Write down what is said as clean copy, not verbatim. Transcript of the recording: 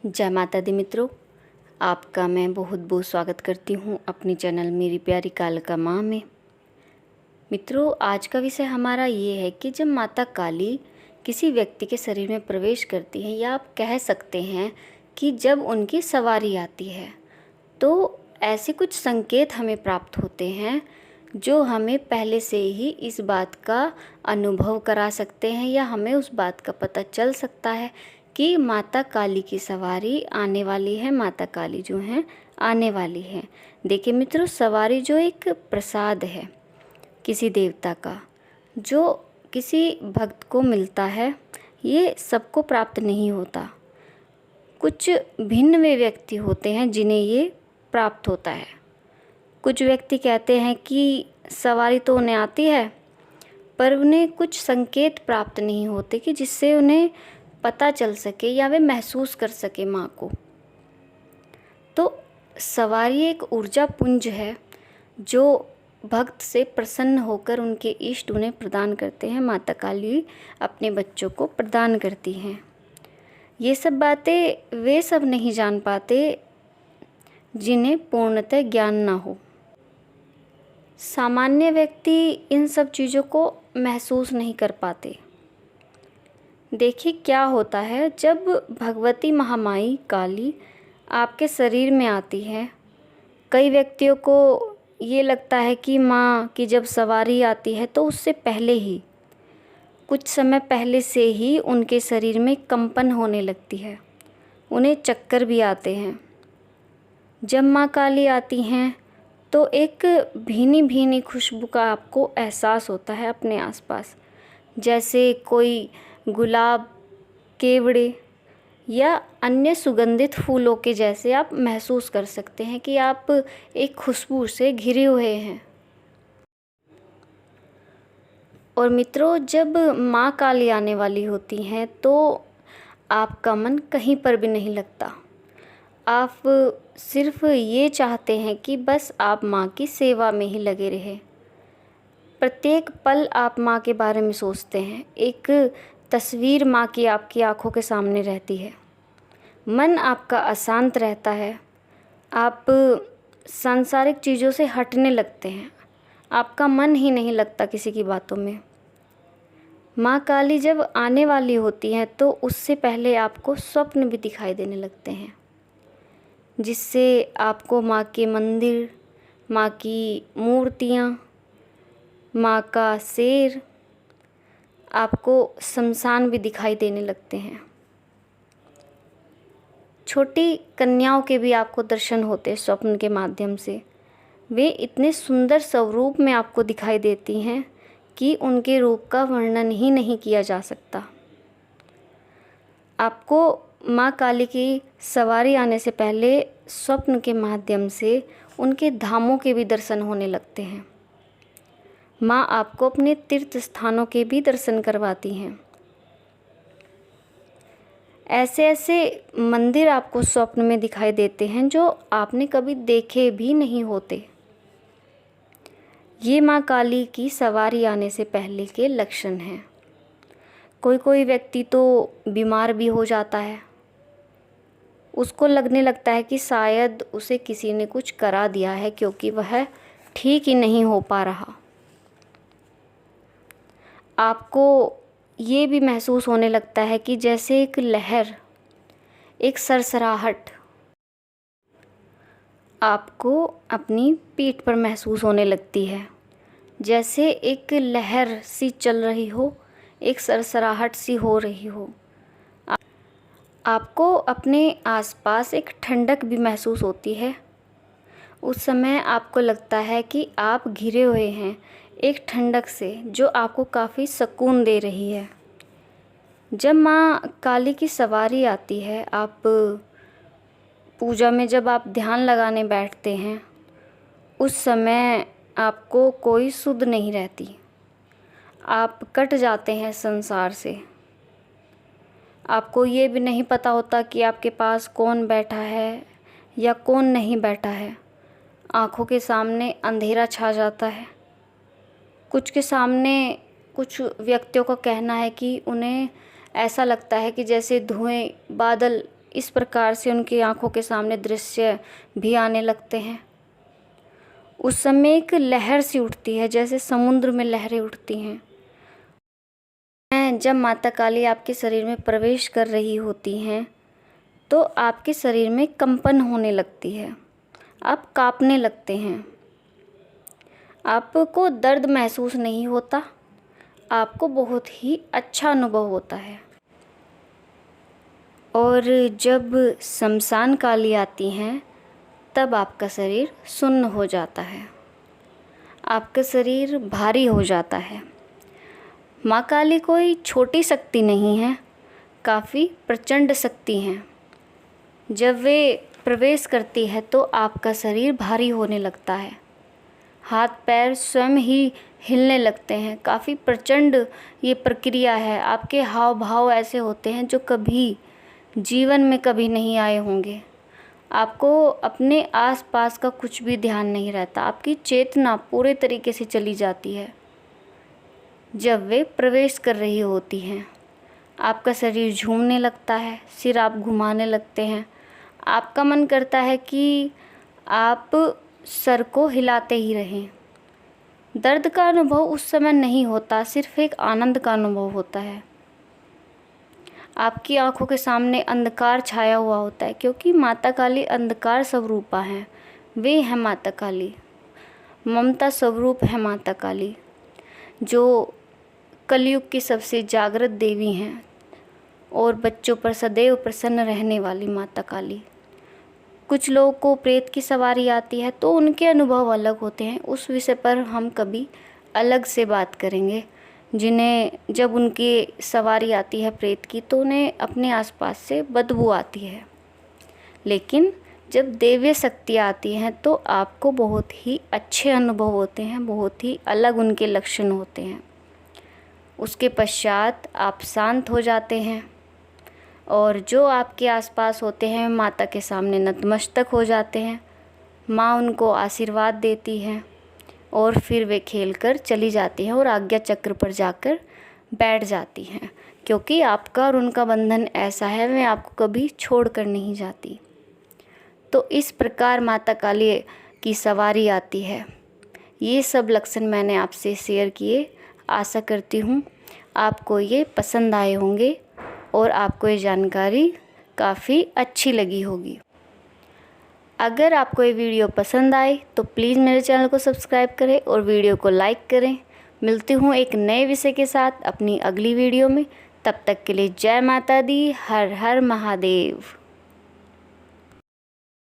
जय माता दी मित्रों, आपका मैं बहुत बहुत स्वागत करती हूँ अपनी चैनल मेरी प्यारी कालिका माँ में। मित्रों, आज का विषय हमारा ये है कि जब माता काली किसी व्यक्ति के शरीर में प्रवेश करती है, या आप कह सकते हैं कि जब उनकी सवारी आती है, तो ऐसे कुछ संकेत हमें प्राप्त होते हैं जो हमें पहले से ही इस बात का अनुभव करा सकते हैं, या हमें उस बात का पता चल सकता है कि माता काली की सवारी आने वाली है, माता काली जो हैं आने वाली है। देखिए मित्रों, सवारी जो एक प्रसाद है किसी देवता का, जो किसी भक्त को मिलता है, ये सबको प्राप्त नहीं होता। कुछ भिन्न वे व्यक्ति होते हैं जिन्हें ये प्राप्त होता है। कुछ व्यक्ति कहते हैं कि सवारी तो उन्हें आती है, पर उन्हें कुछ संकेत प्राप्त नहीं होते कि जिससे उन्हें पता चल सके या वे महसूस कर सके माँ को। तो सवारी एक ऊर्जा पुंज है जो भक्त से प्रसन्न होकर उनके इष्ट उन्हें प्रदान करते हैं। माता काली अपने बच्चों को प्रदान करती हैं। ये सब बातें वे सब नहीं जान पाते जिन्हें पूर्णतः ज्ञान ना हो। सामान्य व्यक्ति इन सब चीज़ों को महसूस नहीं कर पाते। देखिए क्या होता है, जब भगवती महामाई काली आपके शरीर में आती है, कई व्यक्तियों को ये लगता है कि माँ की जब सवारी आती है तो उससे पहले ही, कुछ समय पहले से ही उनके शरीर में कंपन होने लगती है, उन्हें चक्कर भी आते हैं। जब माँ काली आती हैं तो एक भीनी भीनी खुशबू का आपको एहसास होता है अपने आसपास, जैसे कोई गुलाब, केवड़े या अन्य सुगंधित फूलों के जैसे आप महसूस कर सकते हैं कि आप एक खुशबू से घिरे हुए हैं। और मित्रों, जब माँ काली आने वाली होती हैं तो आपका मन कहीं पर भी नहीं लगता। आप सिर्फ ये चाहते हैं कि बस आप माँ की सेवा में ही लगे रहें। प्रत्येक पल आप माँ के बारे में सोचते हैं। एक तस्वीर माँ की आपकी आंखों के सामने रहती है। मन आपका अशांत रहता है। आप सांसारिक चीज़ों से हटने लगते हैं। आपका मन ही नहीं लगता किसी की बातों में। माँ काली जब आने वाली होती हैं तो उससे पहले आपको स्वप्न भी दिखाई देने लगते हैं, जिससे आपको माँ के मंदिर, माँ की मूर्तियाँ, माँ का शेर, आपको शमशान भी दिखाई देने लगते हैं। छोटी कन्याओं के भी आपको दर्शन होते हैं स्वप्न के माध्यम से। वे इतने सुंदर स्वरूप में आपको दिखाई देती हैं कि उनके रूप का वर्णन ही नहीं किया जा सकता। आपको माँ काली की सवारी आने से पहले स्वप्न के माध्यम से उनके धामों के भी दर्शन होने लगते हैं। माँ आपको अपने तीर्थ स्थानों के भी दर्शन करवाती हैं। ऐसे ऐसे मंदिर आपको स्वप्न में दिखाई देते हैं जो आपने कभी देखे भी नहीं होते। ये माँ काली की सवारी आने से पहले के लक्षण हैं। कोई कोई व्यक्ति तो बीमार भी हो जाता है। उसको लगने लगता है कि शायद उसे किसी ने कुछ करा दिया है, क्योंकि वह ठीक ही नहीं हो पा रहा। आपको ये भी महसूस होने लगता है कि जैसे एक लहर, एक सरसराहट आपको अपनी पीठ पर महसूस होने लगती है, जैसे एक लहर सी चल रही हो, एक सरसराहट सी हो रही हो। आपको अपने आसपास एक ठंडक भी महसूस होती है। उस समय आपको लगता है कि आप घिरे हुए हैं एक ठंडक से, जो आपको काफ़ी सुकून दे रही है। जब माँ काली की सवारी आती है, आप पूजा में जब आप ध्यान लगाने बैठते हैं, उस समय आपको कोई सुध नहीं रहती। आप कट जाते हैं संसार से। आपको ये भी नहीं पता होता कि आपके पास कौन बैठा है या कौन नहीं बैठा है। आँखों के सामने अंधेरा छा जाता है। कुछ व्यक्तियों का कहना है कि उन्हें ऐसा लगता है कि जैसे धुएं, बादल इस प्रकार से उनकी आंखों के सामने दृश्य भी आने लगते हैं। उस समय एक लहर सी उठती है, जैसे समुद्र में लहरें उठती हैं। जब माता काली आपके शरीर में प्रवेश कर रही होती हैं तो आपके शरीर में कंपन होने लगती है, आप कांपने लगते हैं। आपको दर्द महसूस नहीं होता, आपको बहुत ही अच्छा अनुभव होता है। और जब शमशान काली आती हैं तब आपका शरीर सुन्न हो जाता है, आपका शरीर भारी हो जाता है। माँ काली कोई छोटी शक्ति नहीं है, काफ़ी प्रचंड शक्ति हैं। जब वे प्रवेश करती है तो आपका शरीर भारी होने लगता है, हाथ पैर स्वयं ही हिलने लगते हैं। काफ़ी प्रचंड ये प्रक्रिया है। आपके हाव भाव ऐसे होते हैं जो कभी जीवन में कभी नहीं आए होंगे। आपको अपने आसपास का कुछ भी ध्यान नहीं रहता, आपकी चेतना पूरे तरीके से चली जाती है जब वे प्रवेश कर रही होती हैं। आपका शरीर झूमने लगता है, सिर आप घुमाने लगते हैं, आपका मन करता है कि आप सर को हिलाते ही रहें। दर्द का अनुभव उस समय नहीं होता, सिर्फ एक आनंद का अनुभव होता है। आपकी आंखों के सामने अंधकार छाया हुआ होता है, क्योंकि माता काली अंधकार स्वरूपा हैं। वे हैं माता काली, ममता स्वरूप है माता काली, जो कलयुग की सबसे जागृत देवी हैं और बच्चों पर सदैव प्रसन्न रहने वाली माता काली। कुछ लोगों को प्रेत की सवारी आती है तो उनके अनुभव अलग होते हैं, उस विषय पर हम कभी अलग से बात करेंगे। जिन्हें जब उनकी सवारी आती है प्रेत की तो उन्हें अपने आसपास से बदबू आती है, लेकिन जब दैवीय शक्तियाँ आती हैं तो आपको बहुत ही अच्छे अनुभव होते हैं, बहुत ही अलग उनके लक्षण होते हैं। उसके पश्चात आप शांत हो जाते हैं और जो आपके आसपास होते हैं माता के सामने नतमस्तक हो जाते हैं। माँ उनको आशीर्वाद देती हैं और फिर वे खेलकर चली जाती हैं और आज्ञा चक्र पर जाकर बैठ जाती हैं, क्योंकि आपका और उनका बंधन ऐसा है, वे आपको कभी छोड़ कर नहीं जाती। तो इस प्रकार माता काली की सवारी आती है। ये सब लक्षण मैंने आपसे शेयर किए। आशा करती हूँ आपको ये पसंद आए होंगे और आपको ये जानकारी काफ़ी अच्छी लगी होगी। अगर आपको ये वीडियो पसंद आए तो प्लीज़ मेरे चैनल को सब्सक्राइब करें और वीडियो को लाइक करें। मिलती हूँ एक नए विषय के साथ अपनी अगली वीडियो में। तब तक के लिए जय माता दी, हर हर महादेव।